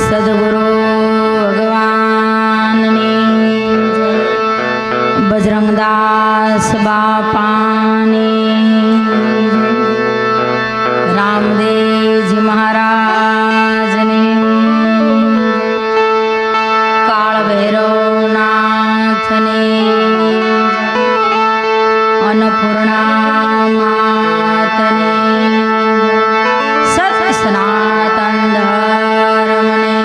સદગુરુ ભગવાનની બજરંગદાસ બાપાની રામદેવજી મહારાજની કાળ ભૈરવનાથની અન્નપૂર્ણા માતની સત્ય સનાતન ધર્મને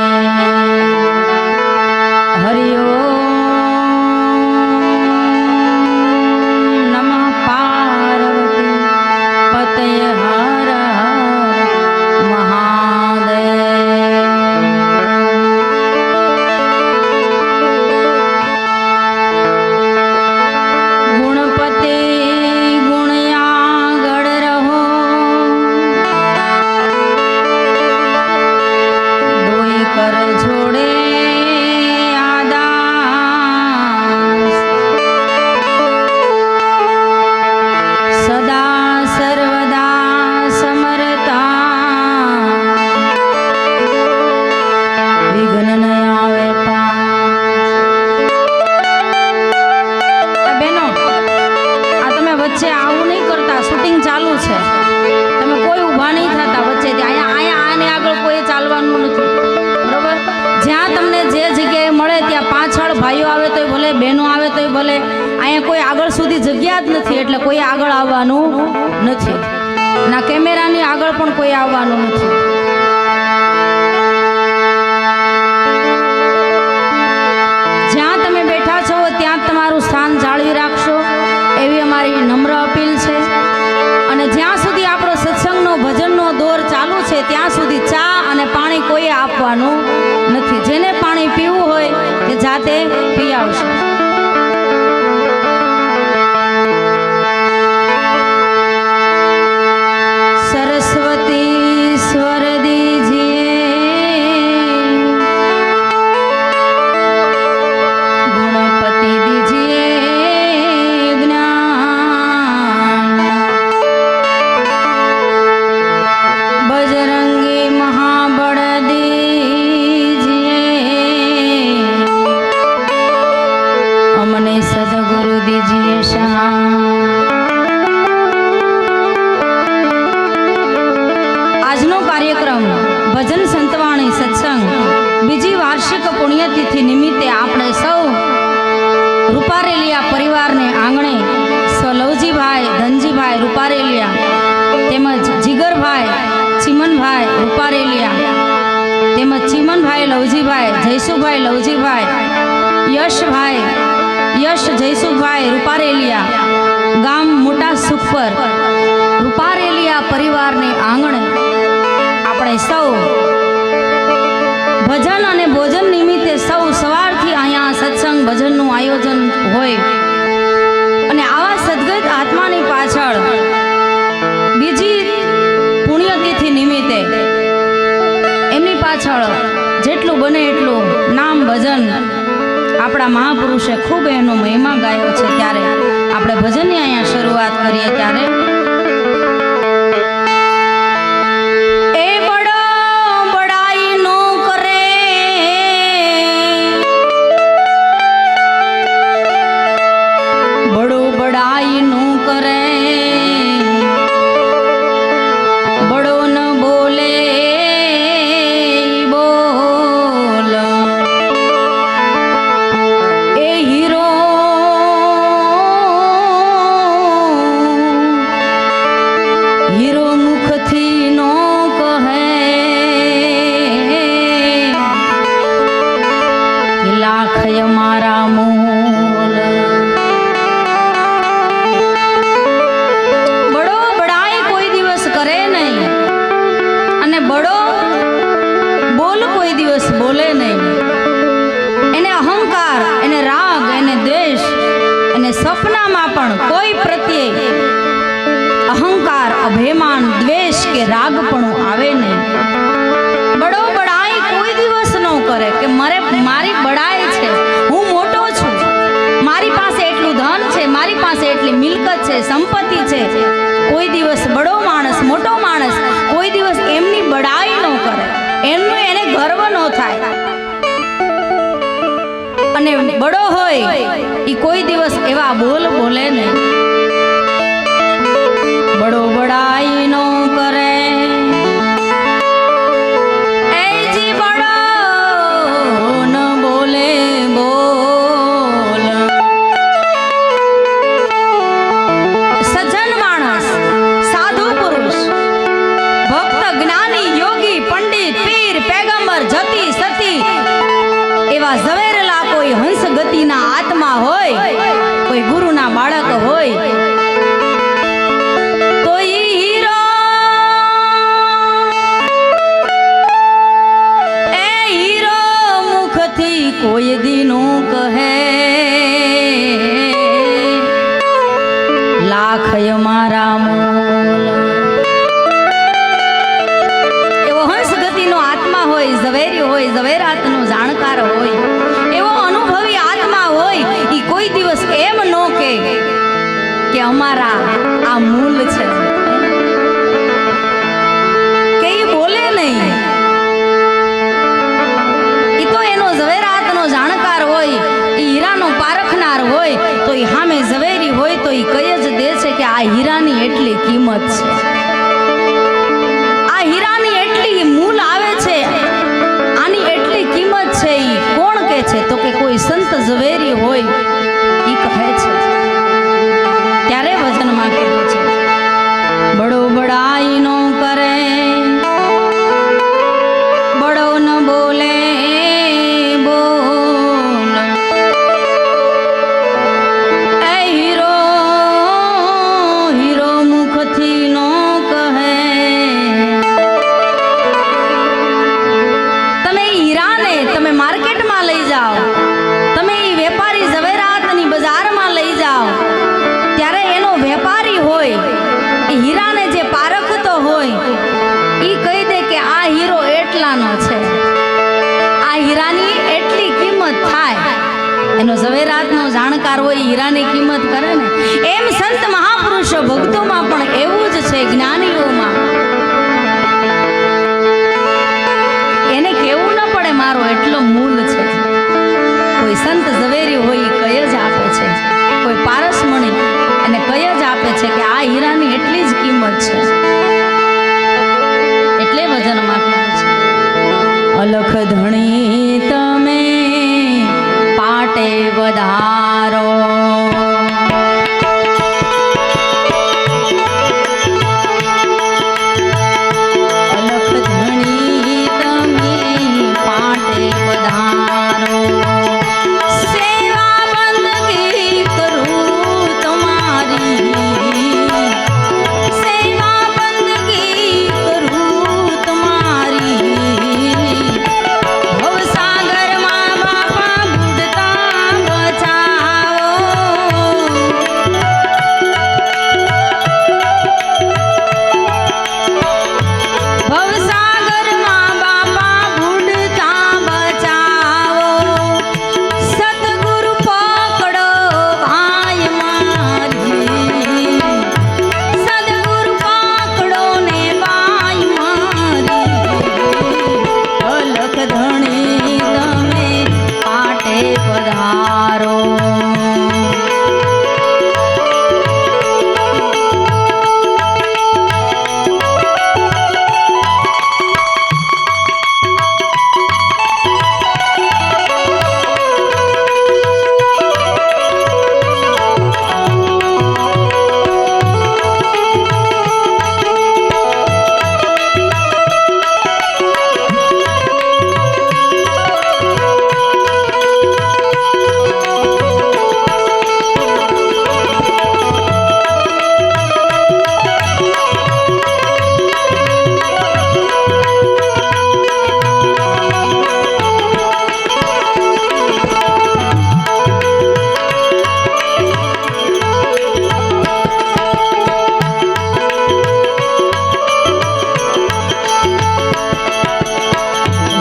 હરિઓમ નમઃ પાર્વતી પતય હર હર મહાદેવ। ગુણપતિ ગુણયાગળ રહો, દોઈ કર છોડે આદાસ, સદા સર્વદા સમરતા, વિઘ્ન ન આવે બેનો આ તમે વચ્ચે આવું નહીં કરતા, શૂટિંગ ચાલુ છે, તમે કોઈ ઊભા નહીં થતા વચ્ચેથી। અહીંયા આને આગળ કોઈ ચાલવાનું નથી, બરોબર? જ્યાં તમને જે જગ્યાએ મળે ત્યાં પાછળ ભાઈઓ આવે તોય ભલે, બહેનો આવે તોય ભલે, અહીંયા કોઈ આગળ સુધી જગ્યા જ નથી, એટલે કોઈ આગળ આવવાનું નથી, ના કેમેરાની આગળ પણ કોઈ આવવાનું નથી। જ્યાં તમે બેઠા છો ત્યાં તમારું સ્થાન જાળવી રાખશો એવી અમારી નમ્ર અપીલ છે। અને જ્યાં સુધી આપણો સત્સંગનો ભજનનો દોર ચાલુ છે ત્યાં સુધી ચા અને પાણી કોઈ આપવાનું નથી। જેને પાણી પીવું હોય તે જાતે પી આવશે। સરસ્વતી સ્વર દીજીએ, ગુણપતિ દીજીએ જ્ઞાન, બજરંगी महाबड़ दीजिए, अमने सदगुरु दीजिए शान। આજનો કાર્યક્રમ ભજન સંતવાણી સત્સંગ બીજી વાર્ષિક પુણ્યતિથિ નિમિત્તે આપણે સૌ રૂપારેલિયા પરિવારને આંગણે લવજીભાઈ ધનજીભાઈ રૂપારેલિયા તેમજ જીગરભાઈ ચીમનભાઈ રૂપારેલિયા તેમજ ચીમનભાઈ લવજીભાઈ જયસુભાઈ લવજીભાઈ યશ જયસુભાઈ રૂપારેલિયા ગામ મોટા સુખપર રૂપારેલિયા પરિવારને આંગણે આપણે સૌ ભજન અને ભોજન નિમિત્તે સૌ સવારથી અહીંયા સત્સંગ ભજનનું આયોજન હોય અને આવા સદગત આત્માની પાછળ બીજી પુણ્યતિથિ નિમિત્તે એમની પાછળ જેટલું બને એટલું નામ ભજન આપણા મહાપુરુષે ખૂબ એનો મહિમા ગાયો છે, ત્યારે આપણે ભજનની અહીંયા શરૂઆત કરીએ। ત્યારે સપનામાં પણ કોઈ પ્રત્યે અહંકાર અભિમાન દ્વેષ કે રાગપણું આવે નહીં। બડો બડાઈ કોઈ દિવસ ન કરે કે મારી બડાઈ છે, હું મોટો છું, મારી પાસે એટલું ધન છે, મારી પાસે એટલી મિલકત છે, સંપત્તિ છે। કોઈ દિવસ બડો માણસ મોટો માણસ કોઈ દિવસ એમની બડાઈ ન કરે, એમનું એને ગર્વ ન થાય. અને બડો હોય ઈ કોઈ દિવસ એવા બોલ બોલે નહીં. બડો બડાઈ નો કરે, એ જી બડો ન બોલે બોલ. સજ્જન માણસ, સાધુ પુરુષ, ભક્ત, જ્ઞાની, યોગી, પંડિત, પીર, પેગંબર, જતી, સતી એવા ઝવેરેલા કોઈ હંસ ગતિના આત્મા હોય, કોઈ ગુરુના બાળક હોય, તો ઈ હીરો એ હીરો મુખથી કોઈ દીનું કહે, લાખય મારા મોલ. એવો હંસ ગતિનો આત્મા હોય, ઝવેરી હોય, ઝવેરાતનો જાણકાર હોય, એવો અનુભવી આત્મા હોય, ઈ કોઈ દિવસ એમ નો કે અમારા આ મૂલ છે, કે ઈ બોલે નહીં. ઈ તો એનો ઝવેરાતનો જાણકાર હોય, ઈ હીરાનો પારખનાર હોય, તો ઈ સામે ઝવેરી હોય તો ઈ કઈ જ દે છે કે આ હીરાની એટલી કિંમત છે, આ હીરાની એટલી મૂલ આવે છે, આની એટલી કિંમત છે. ઈ કોણ કહે છે? તો કે કોઈ સંત ઝવેરી હોય ઈ કહે છે. ત્યારે વચનમાં કીધું છે, બડો બડાઈ નો કરે, બડો ન બોલે બોલ. એ હીરો હીરો મુખથી નો કહે. તમે હીરાને તમે માર્કેટમાં લઈ જાઓ, તમે ઈ વેપારી ઝવેરાતની બજારમાં લઈ જાઓ, ત્યારે એનો વેપારી હોય, એ હીરાને જે પારખતો હોય, ઈ કહી દે કે આ હીરો એટલાનો છે, આ હીરાની એટલી કિંમત થાય. એનો ઝવેરાતનો જાણકાર હોય, હીરાની કિંમત કરે ને. એમ સંત મહાપુરુષો ભક્તોમાં પણ એવું જ છે, જ્ઞાનીઓમાં. એને કેવું ન પડે મારો એટલો મૂલ છે. કોઈ સંત ઝવેરી હોય ઈ કઈ જ આપે છે, કોઈ પારસમણી એને કઈ જ આપે છે કે આ હીરાની એટલી જ કિંમત છે. એટલે વચનમાં કીધું છે, અલખ ધણી તમે પાટે વધારો, અલખ ધણી તમે પાટે વધારો, સેવા બંદગી કરું તમારી, સેવા બંદગી કરું તમારી. ભવસાગરમાં બાપા બુડતા બચાવો, ભવસાગરમાં બાપા બુડતા બચાવો. સતગુરુ પકડો ભાઈ મારી, સદગુરુ પકડો ને ભાઈ મારી. અલખ ધણી તમે પાટે પધારો,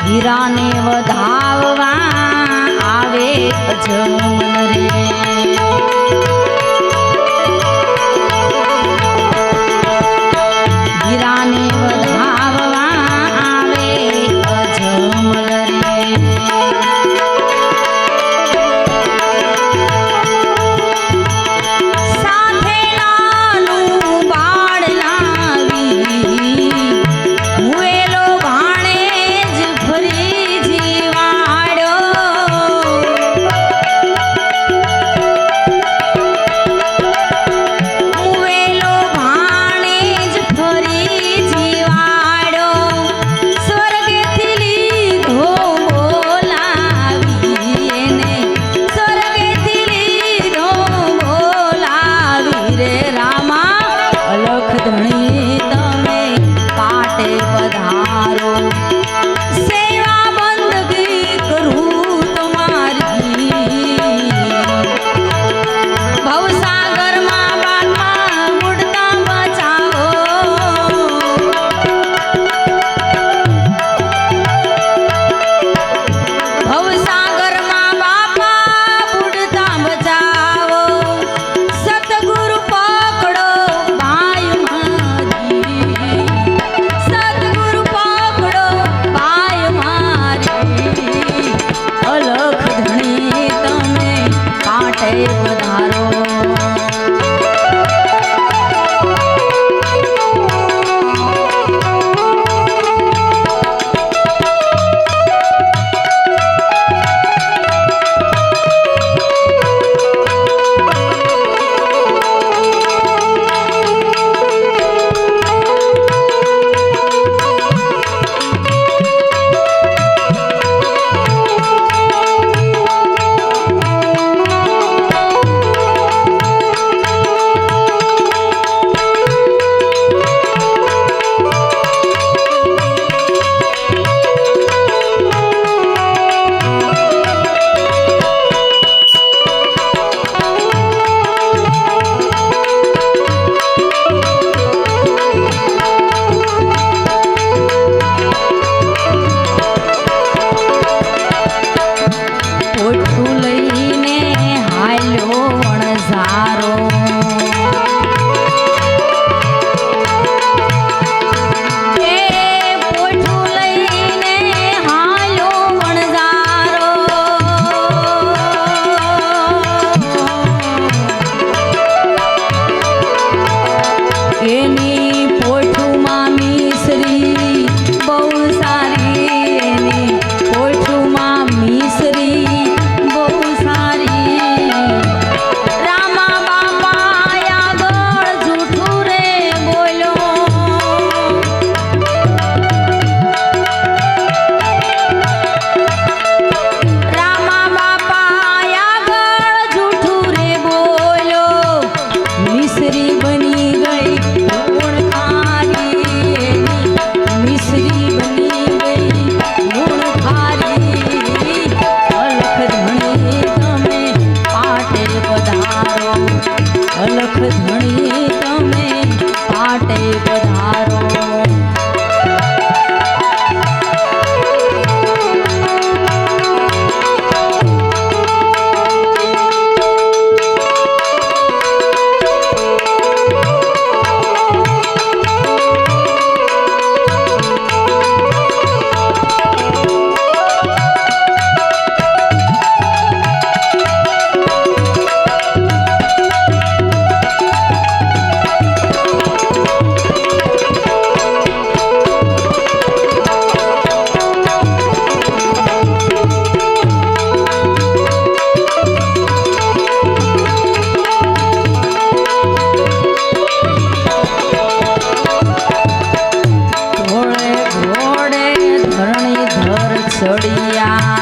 હીરાને વધાવવા આવે અજમન રે, હીરાને વધાવવા આવે અજમન છડિયા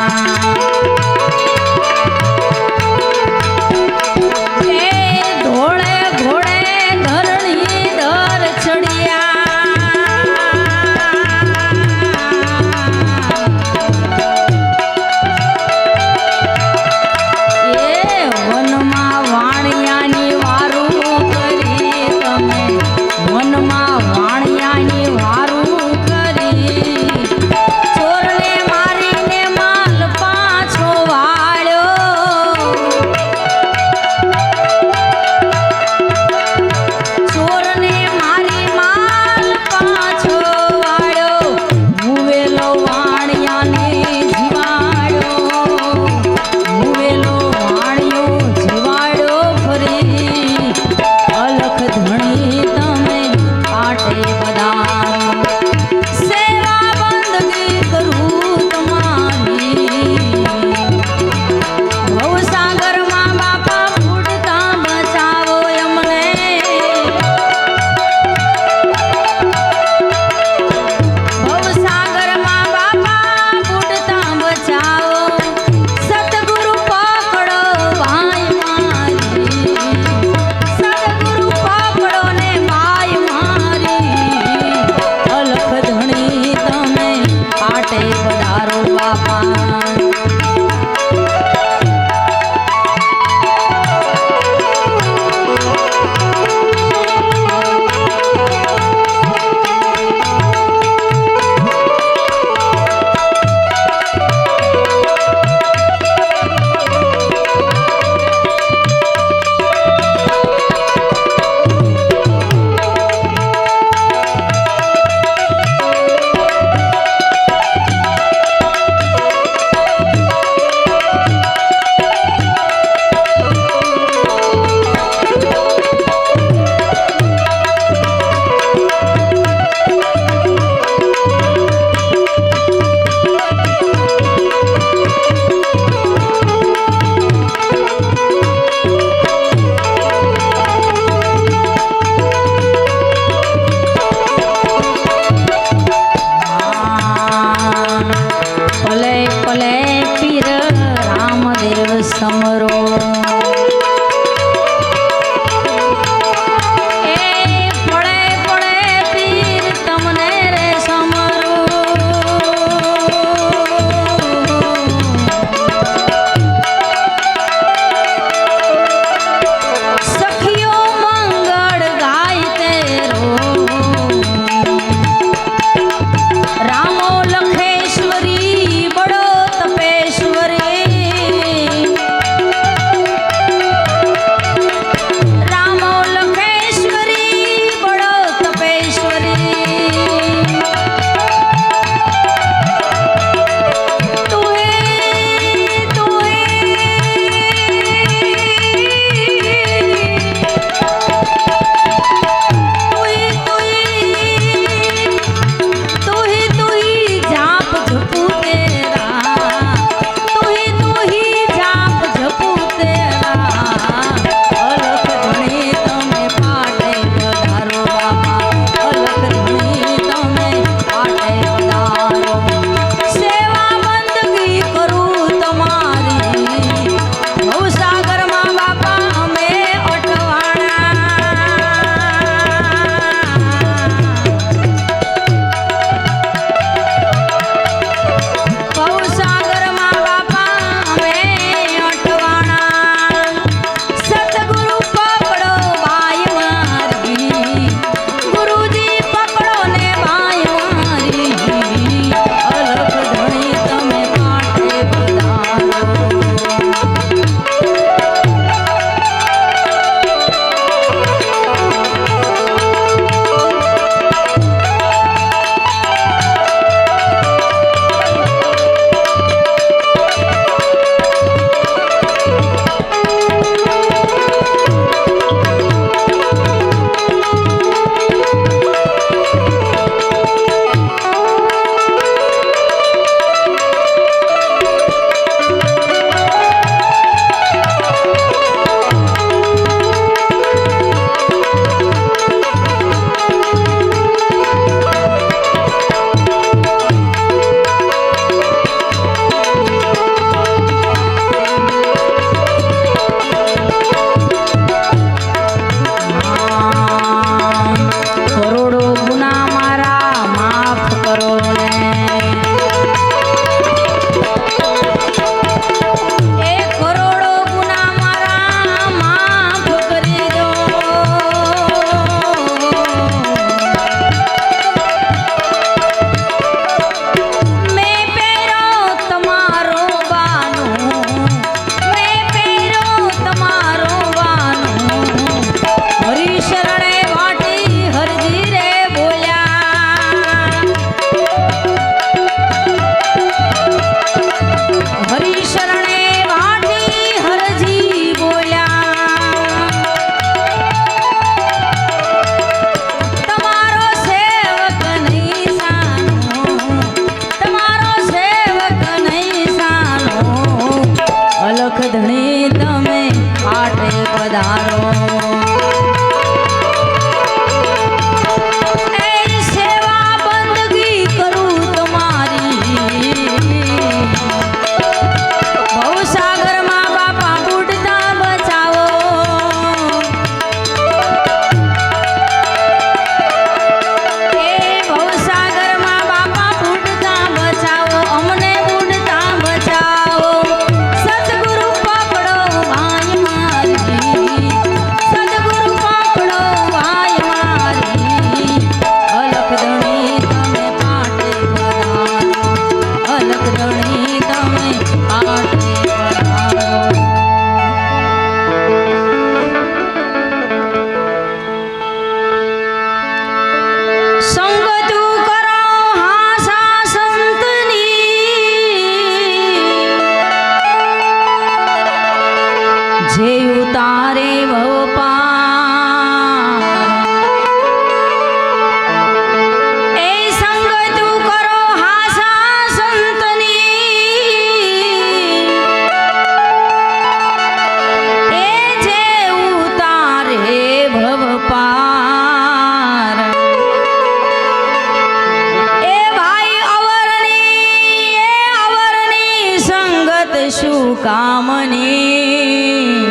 કામની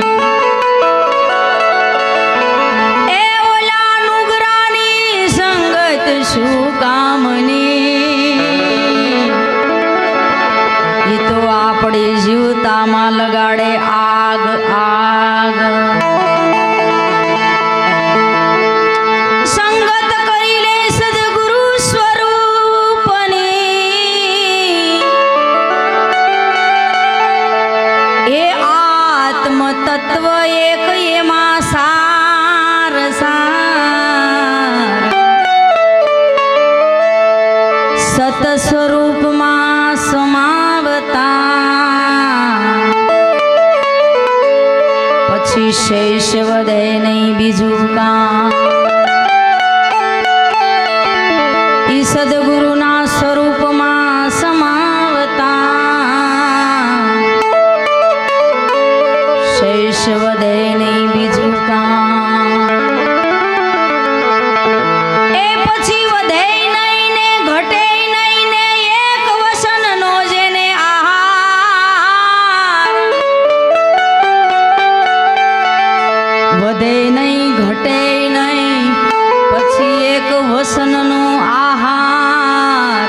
એ ઓલા નુગરાની સંગત શું કામની એ તો આપણી જીવતામાં લગાડે આગ આગ સંગત કરી લે સદગુરુ સ્વરૂપની એ આત્મ તત્વ એક એમાં સાર સાર સત સ્વરૂપમાં સમાવતા પછી શેષ વધે નહીં બીજું કામ ઈ સદગુરુના સ્વરૂપમાં સમાવતા શેષ વધે નહીં બીજું કામ એ પછી વધે નહીં ને ઘટે નહીં ને એક વસનનો જેને આહાર વધે નહીં ઘટે નહીં પછી એક વસનનો આહાર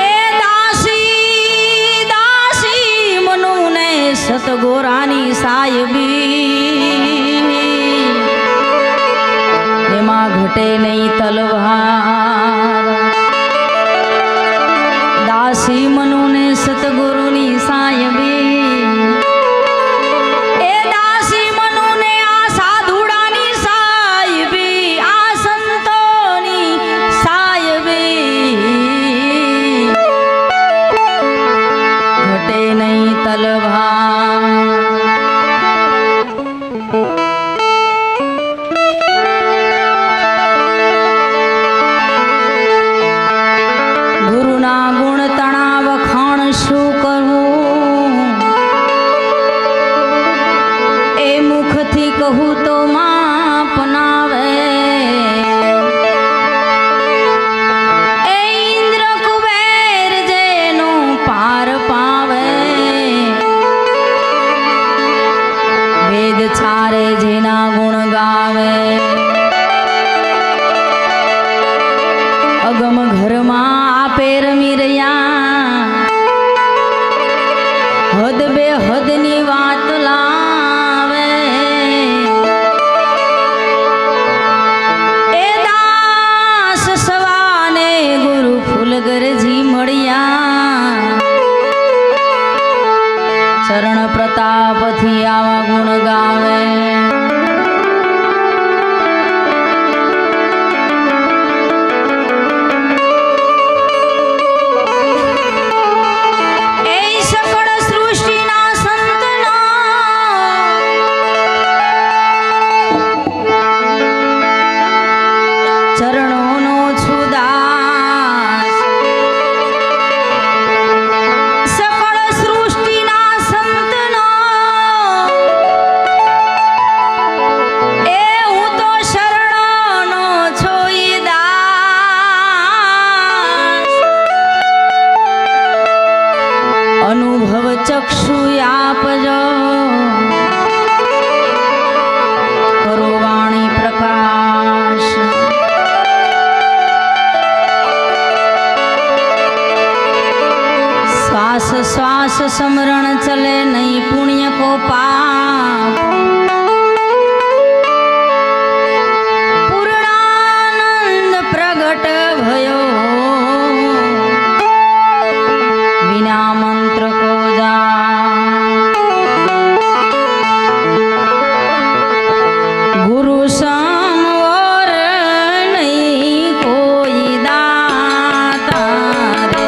એ દાસી દાસી મનુને સતગોરાની સાયબી એમાં ઘટે નહીં તલવાર દાસી મનુને સતગુરુની સાયબી એ દાસી મનુને આ સાધુડાની સાયબી આ સંતોની સાયબી ઘટે નહીં તલવાર ગુરુના ગુણ તણા વખાણ શું કરવું એ મુખથી કહું તો માપ નાવે એ ઇન્દ્ર કુબેર જેનો પાર પાવે વેદ છારે જેના ગુણ ગાવે અગમ ઘરમાં આપે રમી રહ્યા હદ બે હદની વાત લાવે એ દાસ સવાને ગુરુ ફૂલગરજી મળ્યા ચરણ પ્રતાપથી આવા ગુણ ગાવે એ સકળ સૃષ્ટિના સંતના ચરણોનો છુદાસ સકળ સૃષ્ટિના સંતના એ હું તો શરણોનો છોઈ દાસ અનુભવ ચક્ષુ આપજો કરો વાણી પ્રકાશ શ્વાસ શ્વાસ સમરણ ચલે નહીં પુણ્ય કો પાપ પૂર્ણાનંદ પ્રગટ ભયો વિના મંત્ર કો જા ગુરુ સમવર નહીં કોઈ દાતા રે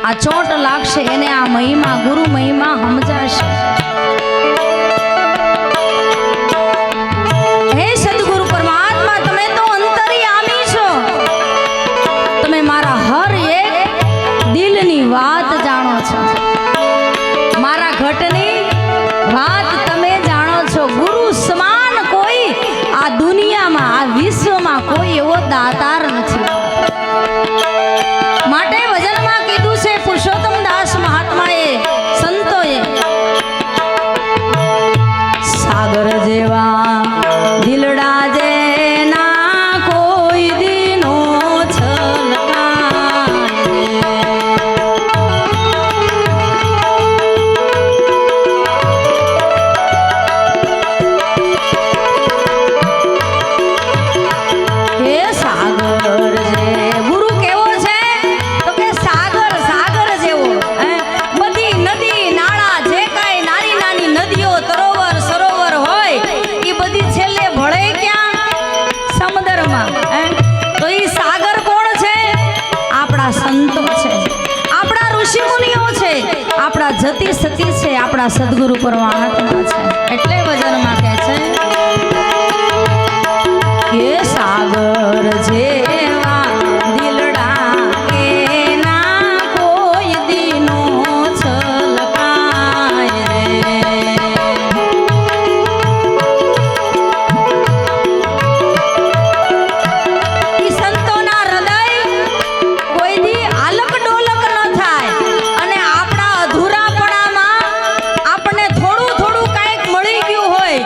આ ચોટ લાગશે એને આ મહિમા ગુરુ મહિમા સમજાશે. હે સદગુરુ પરમાત્મા, તમે તો અંતર્યામી છો. તમે મારા હર એક દિલની વાત જાણો છો, મારા ઘટની વાત તમે જાણો છો. ગુરુ સમાન કોઈ આ દુનિયામાં આ વિશ્વમાં કોઈ એવો દાતાર નથી. માટે વચનમાં કીધું છે પુરુષોત્તમ દાસ મહાત્માએ, સંતોએ, સાગર જેવા દિલડા જેના કોઈ દીનો જતી સતી છે, આપણા સદગુરુ પરમાત્મા છે. એટલે વચનમાં કહે છે કે સાગર જેવા દિલડા એના કોઈ દીનો છલકાય રે. ઈ સંતોના હૃદય કોઈ દી આલક ડોલક ન થાય. અને આપણા અધૂરાપણામાં આપણને થોડું થોડું કાંઈક મળી ગયું હોય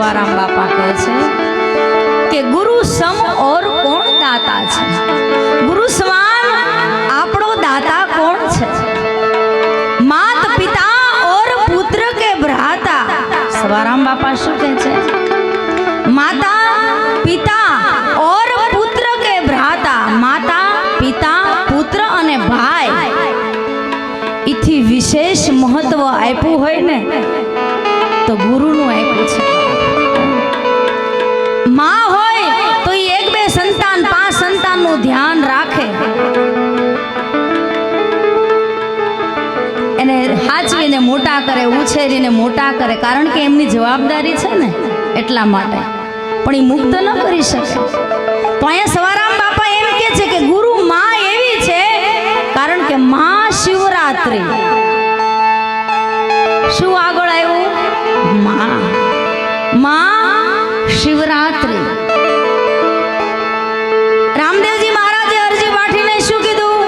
સવારામ બાપા કહે છે કે ગુરુ સમ ઓર કોણ દાતા છે, ગુરુ સમાન આપણો દાતા કોણ છે? માત પિતા ઓર પુત્ર કે ભ્રાતા. સવારામ બાપા શું કહે છે? માતા પિતા ઓર પુત્ર કે ભ્રાતા. માતા પિતા પુત્ર અને ભાઈ એથી વિશેષ મહત્વ આપ્યું હોય ને તો ગુરુનું આપ્યું છે. માં હોય તો એ 1-2 સંતાન 5 સંતાનનું ધ્યાન રાખે, એને હાચવીને મોટા કરે, ઉછેરીને મોટા કરે, કારણ કે એમની જવાબદારી છે ને એટલા માટે. પણ એ મુક્ત ન કરી શકે. તો અહીંયા સવારામ બાપા એમ કે છે કે ગુરુ માં એવી છે કારણ કે મહા શિવરાત્રી. શું આગળ આવ્યું? માં શિવરાત્રી. રામદેવજી મહારાજે અરજી પાઠીને શું કીધું?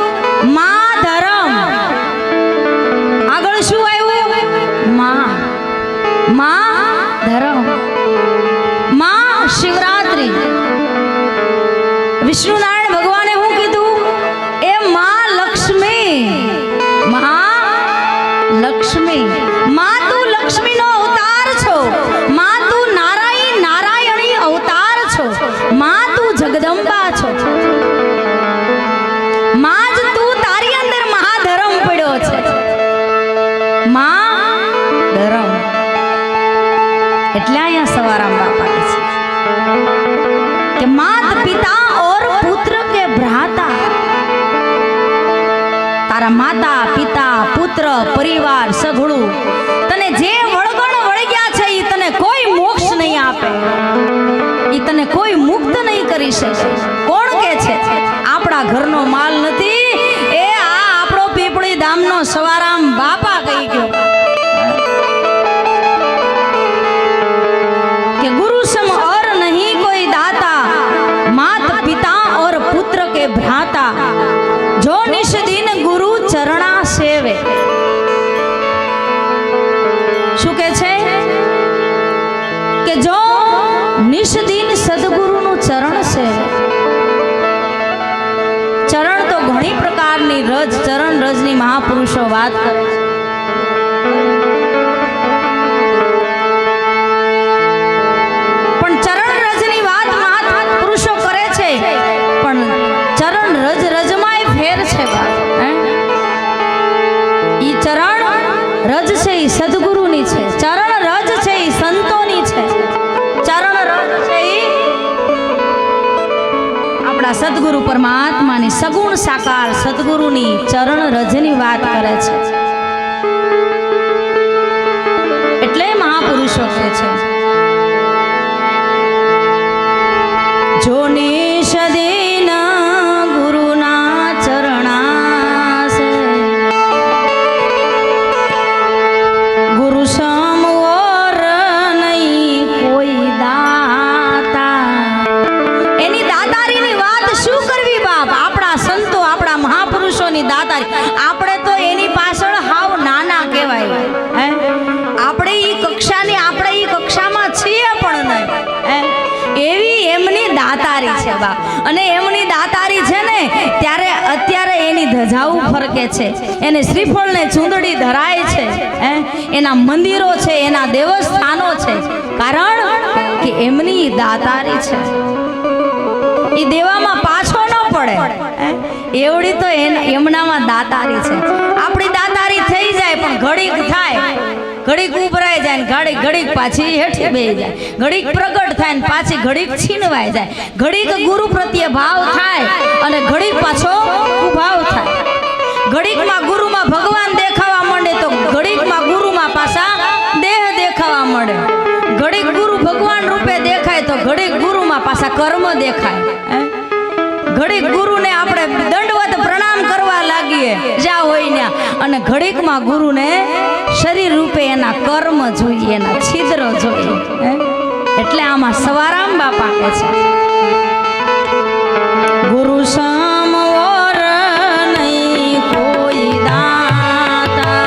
માં ધર્મ. આગળ શું આવ્યું? માં ધર્મ, માં શિવરાત્રી. વિષ્ણુનારાયણ ભગવાને શું કીધું? એ માં લક્ષ્મી. લક્ષ્મી, માં તું લક્ષ્મીનો અવતાર છો, માં તું નારાયણી અવતાર છો, માં તું જગદંબા છો, માં જ તું, તારી અંદર મહાધર્મ પડ્યો છે. માં ધર્મ એટલે અહીંયા સવારામ બાપા કહે છે કે માત પિતા ઓર પુત્ર કે ભ્રાતા. તારા માતા પિતા પુત્ર પરિવાર સઘળું તને જે વળગણ વળગ્યા છે એ તને કોઈ મોક્ષ નહીં આપે, એ તને કોઈ મુક્ત નહીં કરી શકે. કોણ કે છે? આપણા ઘરનો માલ નથી, એ આ આપણો પીપળી ધામનો સવારામ બાપા કહી ગયો કે ગુરુ સમ और नहीं कोई दाता, मात पिता और पुत्र के भ्राता, जो निश दिन गुरु चरणा सेवे. શું કે છે? કે જો નિશ દિન સદગુરુનું ચરણ સેવે. ચરણ તો ઘણી પ્રકારની રજ, ચરણ રજની મહાપુરુષો વાત કરે છે. રજ છે એ સદગુરુની છે, ચરણ રજ છે એ સંતોની છે, ચરણ રજ છે એ આપણા સદગુરુ પરમાત્માની સગુણ સાકાર સદગુરુની ચરણ રજની વાત કરે છે. એટલે મહાપુરુષો કહે છે જો નિષદીન ગુરુના ચરણા સે ગુરુ સમ ઓર નહીં કોઈ દાતા. એની દાતારીની વાત શું કરવી બાપ? આપણા સંતો આપણા મહાપુરુષોની દાતારી. આપણે તો એની પાછળ હાવ નાના કહેવાય. હે આપણે ઈ કક્ષાની, આપણે ઈ કક્ષામાં છીએ પણ નહીં. હે એવી એમની દાતારી છે બાપ. અને એમની દાતારી છે ને ત્યારે અત્યારે એની ધજાઓ ફરકે છે, એને શ્રીફળને ચૂંદડી ધરાય છે, એના મંદિરો છે, એના દેવસ્થાનો છે, કારણ કે એમની દાતારી છે. એ દેવામાં પાછો ન પડે એવડી તો એમનામાં દાતારી છે. આપણી દાતારી થઈ જાય પણ ઘડીક થાય, ઘડીક ઉભરાઈ જાય ને ઘડીક પાછી હેઠી બેસી જાય, ઘડીક પ્રગટ થાય ને પાછી ઘડીક છીનવાઈ જાય, ઘડીક ગુરુ પ્રત્યે ભાવ થાય અને ઘડીક પાછો ઉભાવ થાય. ઘડીકમાં ગુરુમાં ભગવાન દેખાવા માંડે તો ઘડીકમાં ગુરુમાં પાછા દેહ દેખાવા માંડે. ઘડીક ગુરુ ભગવાન રૂપે દેખાય તો ઘડીક ગુરુમાં પાછા કર્મ દેખાય. ઘડીક ગુરુને આપણે દંડવત પ્રણામ કરવા લાગીએ જ્યાં હોય ત્યાં, અને ઘડીકમાં ગુરુને શરીર રૂપે એના કર્મ જોઈએ, એના છિદ્ર જોઈએ. એટલે આમાં સવારામ બાપા કહે છે ગુરુ સમ ઓર નહીં કોઈ દાતા.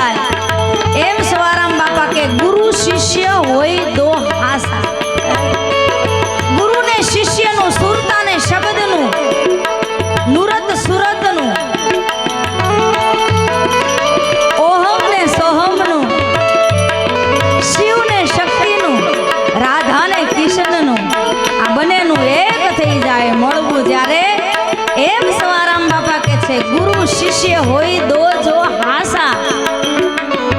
જાય એમ સવારામ બાપા કે ગુરુ શિષ્ય હોય દો હાસા. ગુરુ ને શિષ્ય નું, સુરતા ને શબ્દ નું, નુરત સુરત નું, ઓહમ ને સોહમ નું, શિવ ને શક્તિ નું, રાધા ને કિશન નું, આ બંનેનું એક થઈ જાય મળવું જ્યારે એમ સવારામ બાપા કે છે ગુરુ શિષ્ય હોય દો જો હાસા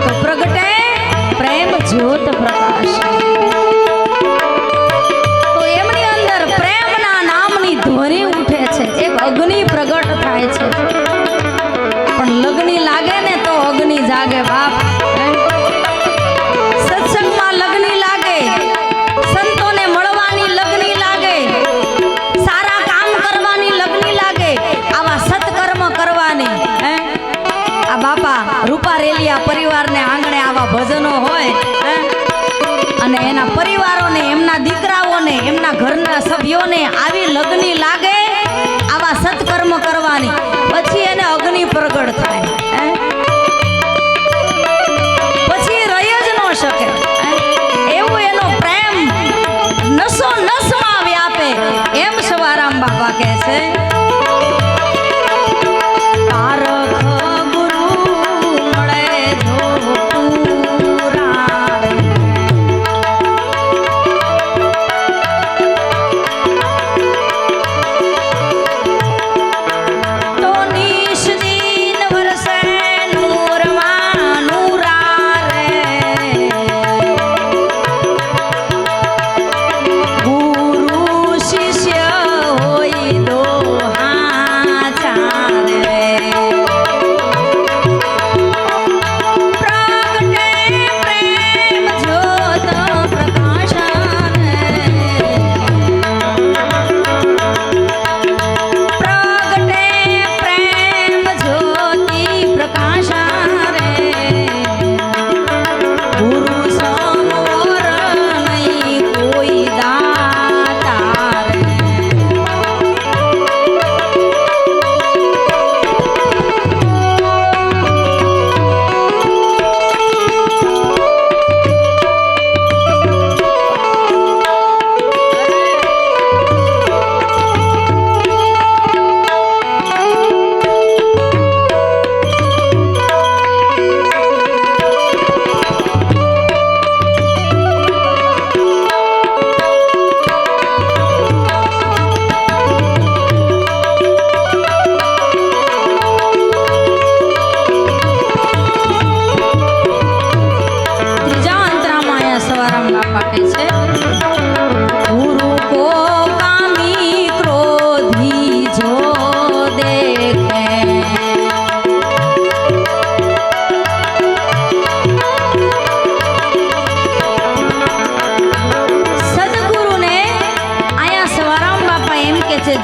તો પ્રગટે પ્રેમ જ્યોત પ્રકાશ. તો એમની અંદર પ્રેમના નામની ધ્વનિ ઉઠે છે, એક અગ્નિ પ્રગટ થાય છે. પણ લગ્ની લાગે ને તો અગ્નિ જાગે બાપ. સત્સંગમાં લગ્ની લાગે, સંતોને મળવાની લગ્ની લાગે, સારા કામ કરવાની લગ્ની લાગે, આવા સત્કર્મ કરવાની. આ બાપા રૂપારેલિયા પરિવારને આંગણે આવા ભજનો હોય અને એના પરિવારોને, એમના દીકરાઓને, એમના ઘરના સભ્યોને આવી લગ્ની લાગે આવા સત્કર્મ કરવાની, પછી એને અગ્નિ પ્રગટ થાય. પછી રહી જ ન શકે એવું એનો પ્રેમ નસો નસમાં વ્યાપે એમ સવારામ બાપા કહે છે.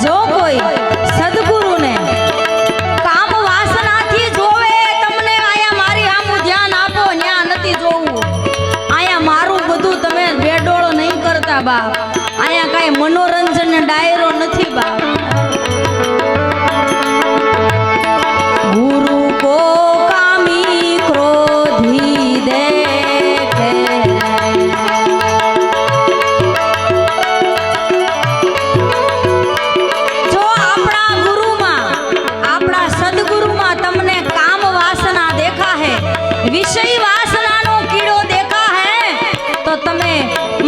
જો કોઈ સદગુરુને કામ વાસનાથી જોવે, તમને આયા મારી આમું ધ્યાન આપો, ન્યા નથી જોવું. આયા મારું બધું તમે બેડોળ નહીં કરતા બાપ. આયા કાંઈ મનોરંજન ને ડાયરો નથી બાપ. ગુરુ કો કામી ક્રોધી દેખે, વિષય વાસનાનો કીડો દેખા હે તો તમે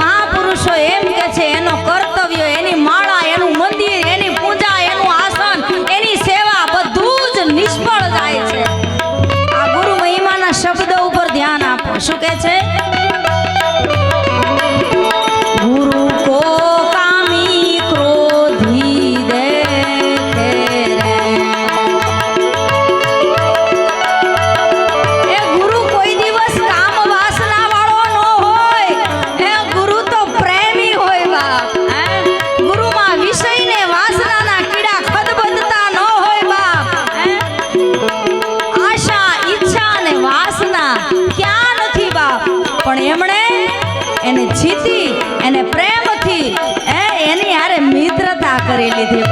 મહાપુરુષો એમ કે છે એનો કર્તવ્ય, એની માળા, એનું મંદિર, એની પૂજા, એનું આસન, એની સેવા બધું જ નિષ્ફળ જાય છે. આ ગુરુ મહિમાના શબ્દ ઉપર ધ્યાન આપો. શું કહે છે? ગુરુ કો કામી ક્રોધી દેખે રે. એને જીતી, એને પ્રેમથી એની હારે મિત્રતા કરી લીધી.